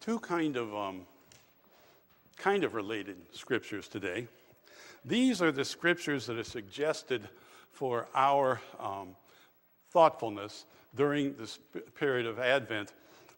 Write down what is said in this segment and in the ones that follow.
two kind of related scriptures today. These are the scriptures that are suggested for our thoughtfulness during this period of Advent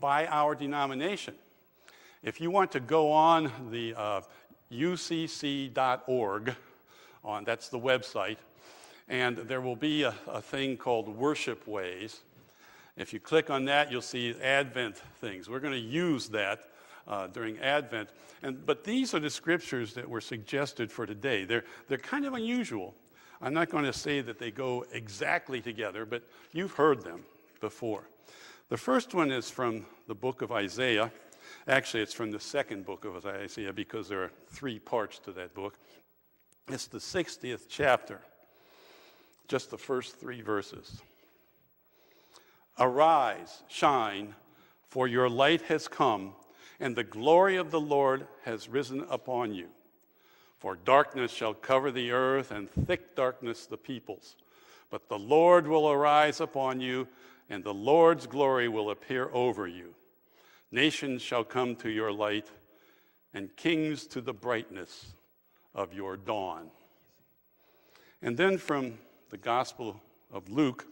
by our denomination. If you want to go on the ucc.org, that's the website, and there will be a thing called Worship Ways. If you click on that, you'll see Advent things. We're going to use that during Advent. But these are the scriptures that were suggested for today. They're kind of unusual. I'm not going to say that they go exactly together, but you've heard them before. The first one is from the book of Isaiah. Actually, it's from the second book of Isaiah because there are 3 parts to that book. It's the 60th chapter, just the first 3 verses. Arise, shine, for your light has come, and the glory of the Lord has risen upon you. For darkness shall cover the earth, and thick darkness the peoples. But the Lord will arise upon you, and the Lord's glory will appear over you. Nations shall come to your light, and kings to the brightness of your dawn. And then from the Gospel of Luke,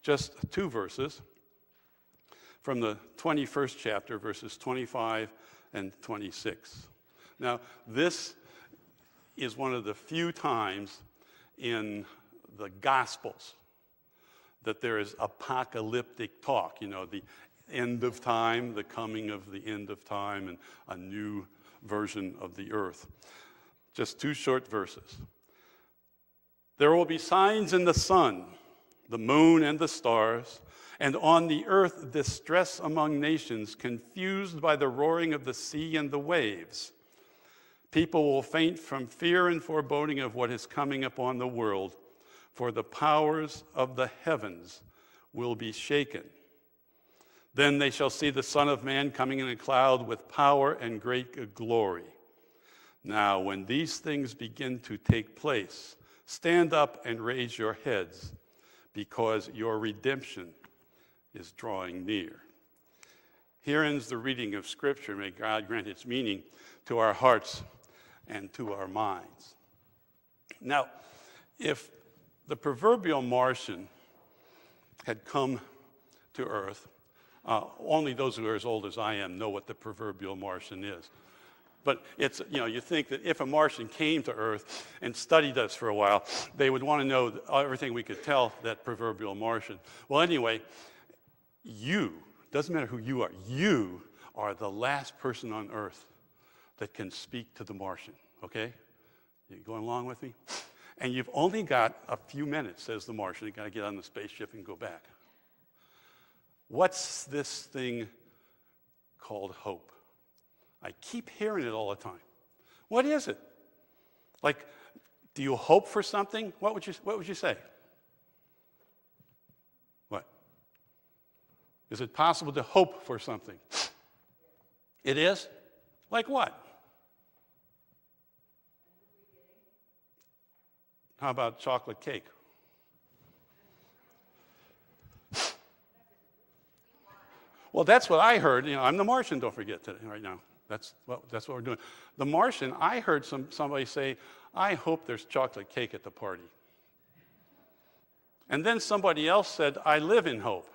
just 2 verses, from the 21st chapter, verses 25 and 26. Now, this is one of the few times in the Gospels that there is apocalyptic talk, the end of time, the coming of the end of time, and a new version of the earth. Just 2 short verses. There will be signs in the sun, the moon, and the stars, and on the earth distress among nations, confused by the roaring of the sea and the waves. People will faint from fear and foreboding of what is coming upon the world, for the powers of the heavens will be shaken. Then they shall see the Son of Man coming in a cloud with power and great glory. Now, when these things begin to take place, stand up and raise your heads, because your redemption is drawing near. Here ends the reading of Scripture. May God grant its meaning to our hearts and to our minds. Now, if the proverbial Martian had come to Earth, only those who are as old as I am know what the proverbial Martian is. But it's, you think that if a Martian came to Earth and studied us for a while, they would want to know everything we could tell that proverbial Martian. Well, anyway, doesn't matter who you are the last person on Earth that can speak to the Martian, okay? You going along with me? And you've only got a few minutes, says the Martian. You've got to get on the spaceship and go back. What's this thing called hope? I keep hearing it all the time. What is it? Like, do you hope for something? What would you say? What? Is it possible to hope for something? It is? Like what? How about chocolate cake? Well, that's what I heard. I'm the Martian, don't forget, today, right now. That's what we're doing. The Martian, I heard somebody say, I hope there's chocolate cake at the party. And then somebody else said, I live in hope.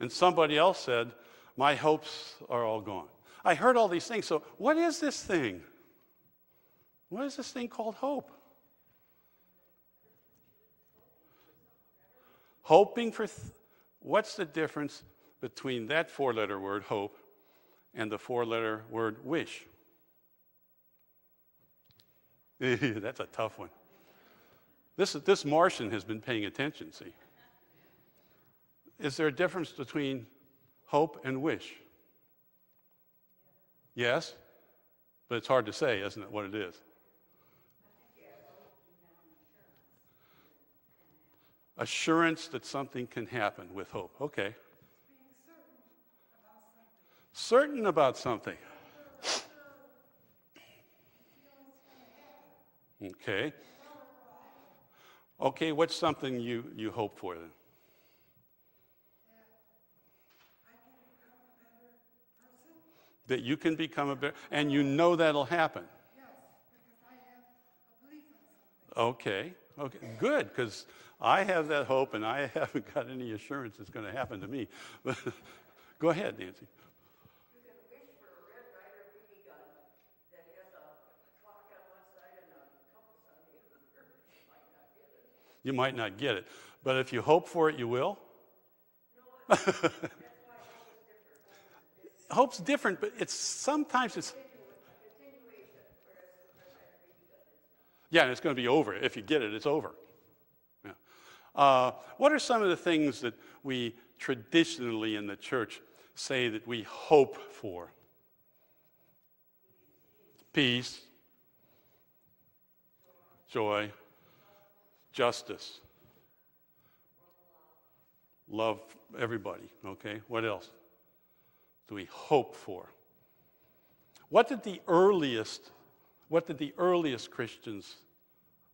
And somebody else said, my hopes are all gone. I heard all these things. So what is this thing? What is this thing called hope? Hoping for, what's the difference between that 4-letter word, hope, and the 4-letter word, wish? That's a tough one. This Martian has been paying attention, see. Is there a difference between hope and wish? Yes? But it's hard to say, isn't it, what it is? Assurance that something can happen with hope. Okay. Certain about something. Okay. Okay, what's something you hope for then? That you can become a better, and you know that'll happen. Yes, because I have a belief in something. Okay, good, because I have that hope, and I haven't got any assurance it's going to happen to me. But go ahead, Nancy. You can wish for a Red Ryder BB gun that has a clock on one side and a compass on the other. You might not get it. You might not get it, but if you hope for it, you will. No, that's why hope is different. Hope's different, but sometimes it's. Continuation, whereas the Red Ryder BB gun is not. Yeah, and it's going to be over. If you get it, it's over. Yeah. What are some of the things that we traditionally in the church say that we hope for? Peace, joy, justice, love everybody. Okay, what else do we hope for? What did the earliest Christians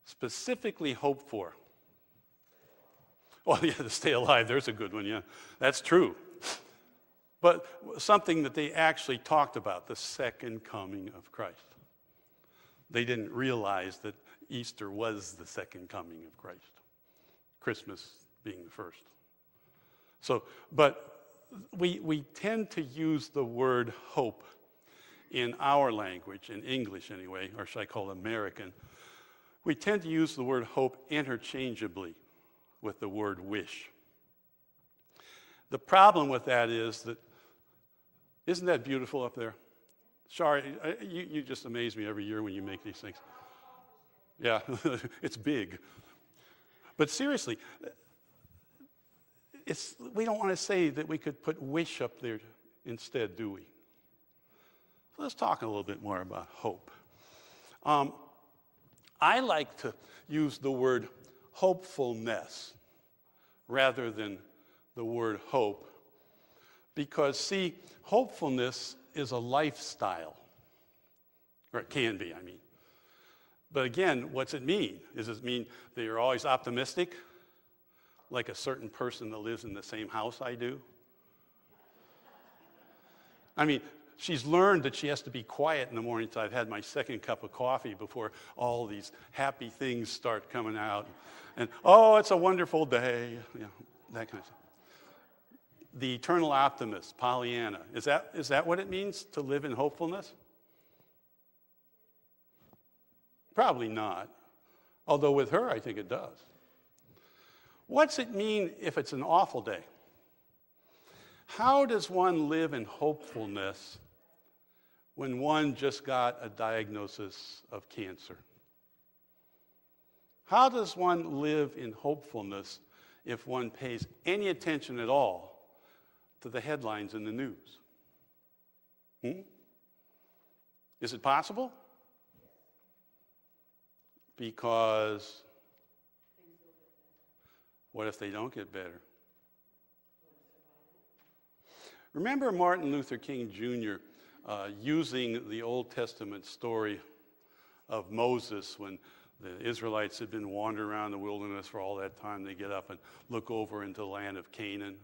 specifically hope for? Well, yeah, to stay alive. There's a good one, yeah. That's true. But something that they actually talked about, the second coming of Christ. They didn't realize that Easter was the second coming of Christ, Christmas being the first. So, but we tend to use the word hope in our language, in English anyway, or should I call it American. We tend to use the word hope interchangeably with the word wish. The problem with that is that, isn't that beautiful up there? Sorry, you just amaze me every year when you make these things. Yeah, it's big. But seriously, we don't want to say that we could put wish up there instead, do we? So let's talk a little bit more about hope. I like to use the word hopefulness rather than the word hope because, see, hopefulness is a lifestyle, or it can be, I mean. But again, what's it mean? Does it mean that you're always optimistic, like a certain person that lives in the same house I do? I mean, she's learned that she has to be quiet in the morning until I've had my second cup of coffee before all these happy things start coming out. And, oh, it's a wonderful day, you know, that kind of stuff. The eternal optimist, Pollyanna, is that what it means to live in hopefulness? Probably not, although with her I think it does. What's it mean if it's an awful day? How does one live in hopefulness when one just got a diagnosis of cancer? How does one live in hopefulness if one pays any attention at all to the headlines in the news? Is it possible? Because what if they don't get better? Remember Martin Luther King Jr. Using the Old Testament story of Moses when the Israelites had been wandering around the wilderness for all that time. They get up and look over into the land of Canaan,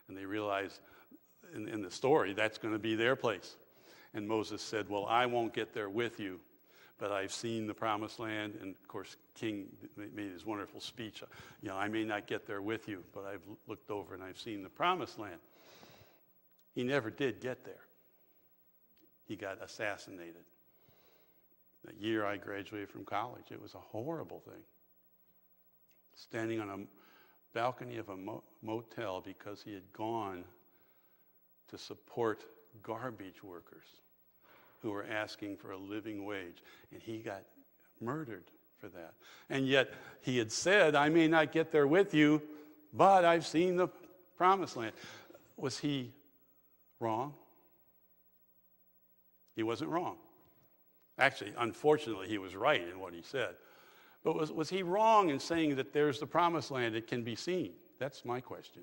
and they realize in the story that's going to be their place. And Moses said, well, I won't get there with you, but I've seen the promised land. And of course, King made his wonderful speech. I may not get there with you, but I've looked over and I've seen the promised land. He never did get there. He got assassinated. The year I graduated from college, it was a horrible thing. Standing on a balcony of a motel because he had gone to support garbage workers who were asking for a living wage, and he got murdered for that. And yet he had said, I may not get there with you, but I've seen the promised land. Was he wrong? He wasn't wrong. Actually, unfortunately, he was right in what he said. But was he wrong in saying that there's the promised land that can be seen? That's my question.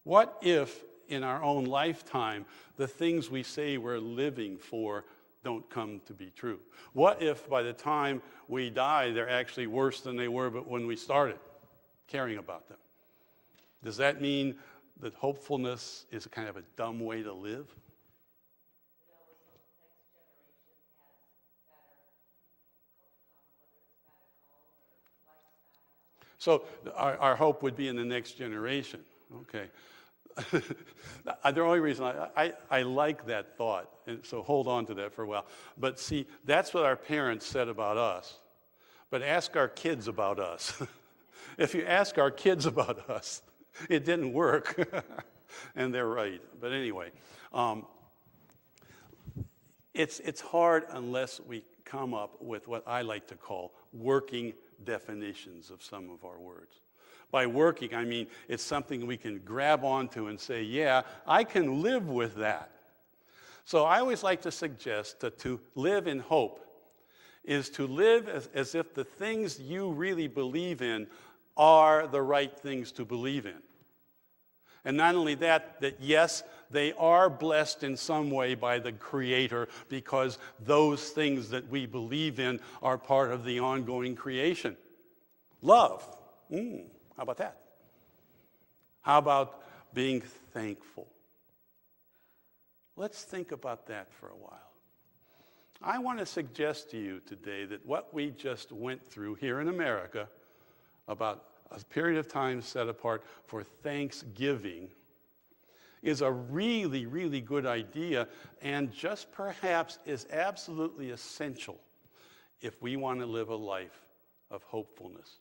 What if in our own lifetime the things we say we're living for don't come to be true? What if by the time we die they're actually worse than they were but when we started caring about them? Does that mean that hopefulness is kind of a dumb way to live? So our hope would be in the next generation. Okay. The only reason I like that thought, and so hold on to that for a while. But see, that's what our parents said about us. But ask our kids about us. If you ask our kids about us, it didn't work. And they're right. But anyway, it's hard unless we come up with what I like to call working definitions of some of our words. By working, I mean it's something we can grab onto and say, yeah, I can live with that. So I always like to suggest that to live in hope is to live as if the things you really believe in are the right things to believe in. And not only that yes, they are blessed in some way by the Creator because those things that we believe in are part of the ongoing creation. Love. How about that? How about being thankful? Let's think about that for a while. I want to suggest to you today that what we just went through here in America, about a period of time set apart for Thanksgiving, is a really, really good idea and just perhaps is absolutely essential if we want to live a life of hopefulness.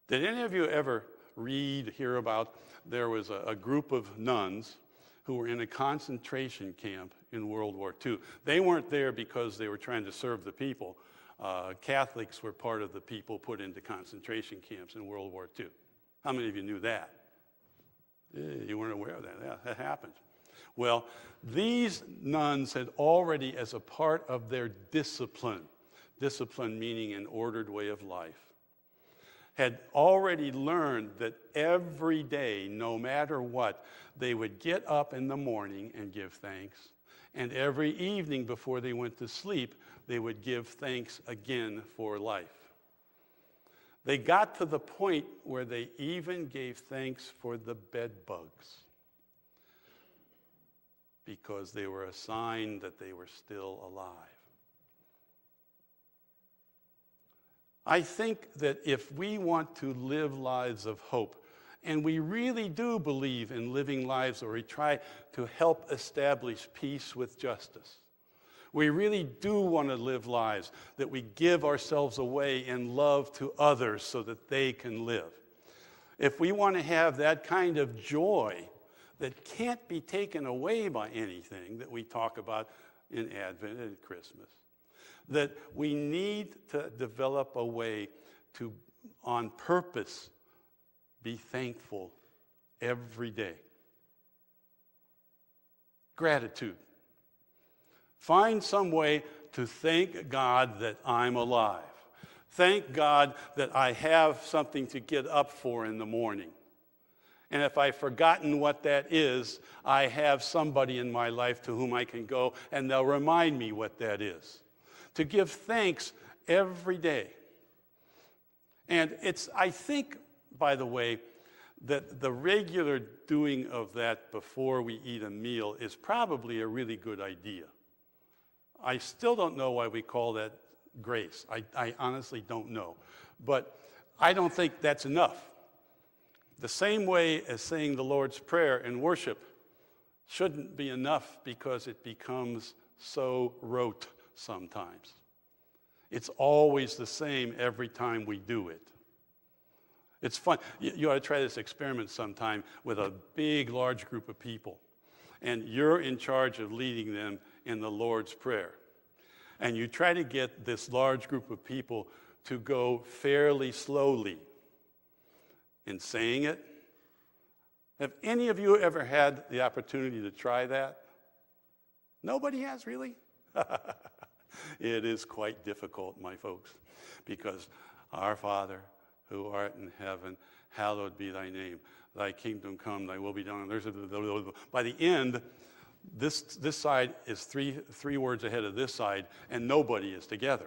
Did any of you ever hear about, there was a group of nuns who were in a concentration camp in World War II. They weren't there because they were trying to serve the people. Catholics were part of the people put into concentration camps in World War II. How many of you knew that? You weren't aware of that. Yeah, that happened. Well, these nuns had already, as a part of their discipline meaning an ordered way of life, had already learned that every day, no matter what, they would get up in the morning and give thanks. And every evening before they went to sleep, they would give thanks again for life. They got to the point where they even gave thanks for the bed bugs because they were a sign that they were still alive. I think that if we want to live lives of hope, and we really do believe in living lives where we try to help establish peace with justice, we really do want to live lives that we give ourselves away in love to others so that they can live. If we want to have that kind of joy that can't be taken away by anything that we talk about in Advent and Christmas, that we need to develop a way to, on purpose, be thankful every day. Gratitude. Find some way to thank God that I'm alive. Thank God that I have something to get up for in the morning. And if I've forgotten what that is, I have somebody in my life to whom I can go and they'll remind me what that is. To give thanks every day. And I think, by the way, that the regular doing of that before we eat a meal is probably a really good idea. I still don't know why we call that grace. I honestly don't know. But I don't think that's enough. The same way as saying the Lord's Prayer in worship shouldn't be enough because it becomes so rote sometimes. It's always the same every time we do it. It's fun. You ought to try this experiment sometime with a big, large group of people. And you're in charge of leading them in the Lord's Prayer. And you try to get this large group of people to go fairly slowly in saying it. Have any of you ever had the opportunity to try that? Nobody has, really? It is quite difficult, my folks, because our Father, who art in heaven, hallowed be thy name. Thy kingdom come, thy will be done. By the end, this side is three words ahead of this side, and nobody is together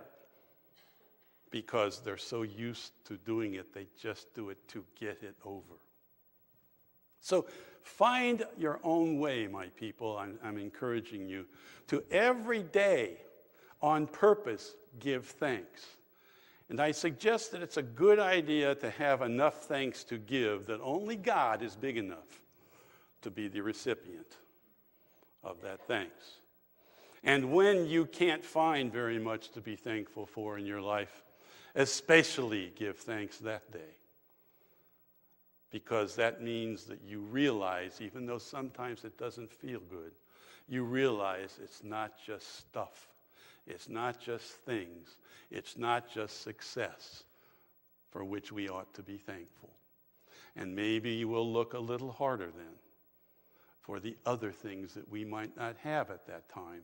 because they're so used to doing it, they just do it to get it over. So find your own way, my people. I'm encouraging you to every day on purpose give thanks. And I suggest that it's a good idea to have enough thanks to give that only God is big enough to be the recipient of that thanks. And when you can't find very much to be thankful for in your life, especially give thanks that day. Because that means that you realize, even though sometimes it doesn't feel good, you realize it's not just stuff. It's not just things. It's not just success for which we ought to be thankful. And maybe you will look a little harder then for the other things that we might not have at that time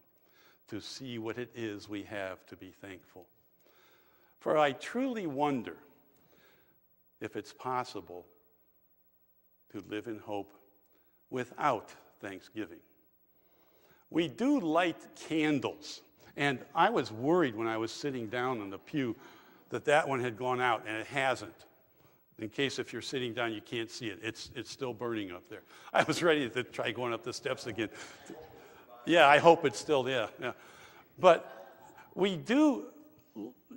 to see what it is we have to be thankful. For I truly wonder if it's possible to live in hope without thanksgiving. We do light candles, and I was worried when I was sitting down in the pew that one had gone out, and it hasn't. In case if you're sitting down, you can't see it. It's still burning up there. I was ready to try going up the steps again. Yeah, I hope it's still there. Yeah. But we do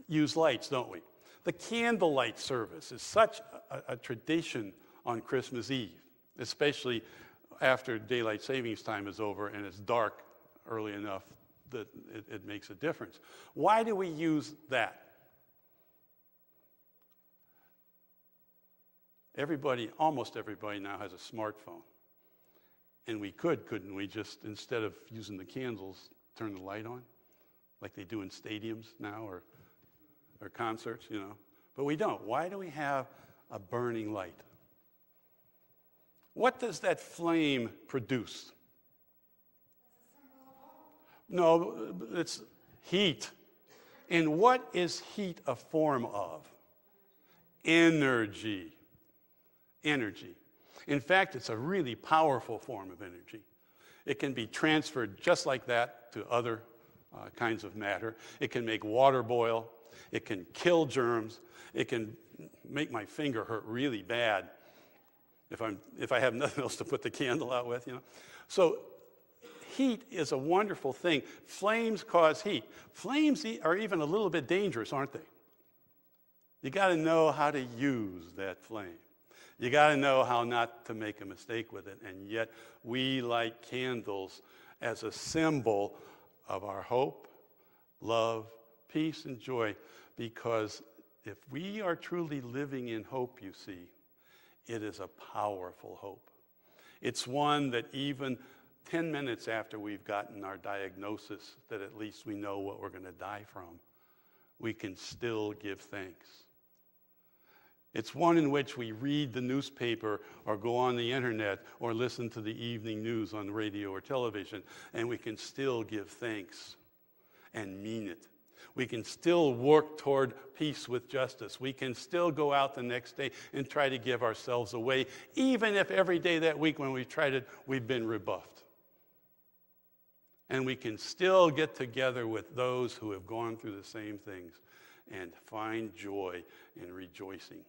use lights, don't we? The candlelight service is such a tradition on Christmas Eve, especially after daylight savings time is over and it's dark early enough that it makes a difference. Why do we use that? Almost everybody now has a smartphone. And we couldn't we, just instead of using the candles, turn the light on? Like they do in stadiums now or concerts, you know. But we don't. Why do we have a burning light? What does that flame produce? No, it's heat. And what is heat a form of? Energy. Energy. In fact, it's a really powerful form of energy. It can be transferred just like that to other kinds of matter. It can make water boil. It can kill germs. It can make my finger hurt really bad if I have nothing else to put the candle out with, you know. So heat is a wonderful thing. Flames cause heat. Flames are even a little bit dangerous, aren't they? You got to know how to use that flame. You got to know how not to make a mistake with it. And yet we light candles as a symbol of our hope, love, peace, and joy. Because if we are truly living in hope, you see, it is a powerful hope. It's one that even 10 minutes after we've gotten our diagnosis that at least we know what we're going to die from, we can still give thanks. It's one in which we read the newspaper or go on the internet or listen to the evening news on radio or television, and we can still give thanks and mean it. We can still work toward peace with justice. We can still go out the next day and try to give ourselves away, even if every day that week when we've tried it, we've been rebuffed. And we can still get together with those who have gone through the same things and find joy in rejoicing.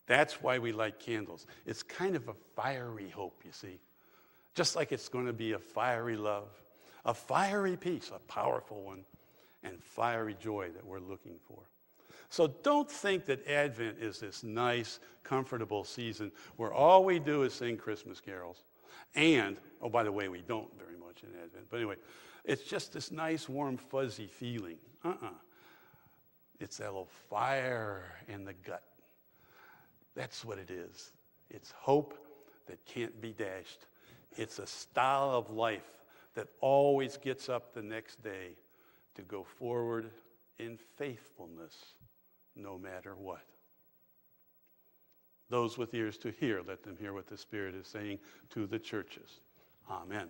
That's why we light candles. It's kind of a fiery hope, you see. Just like it's going to be a fiery love, a fiery peace, a powerful one, and fiery joy that we're looking for. So don't think that Advent is this nice, comfortable season where all we do is sing Christmas carols. And, oh, by the way, we don't very much in Advent. But anyway, it's just this nice, warm, fuzzy feeling. It's that little fire in the gut. That's what it is. It's hope that can't be dashed. It's a style of life that always gets up the next day to go forward in faithfulness, no matter what. Those with ears to hear, let them hear what the Spirit is saying to the churches. Amen.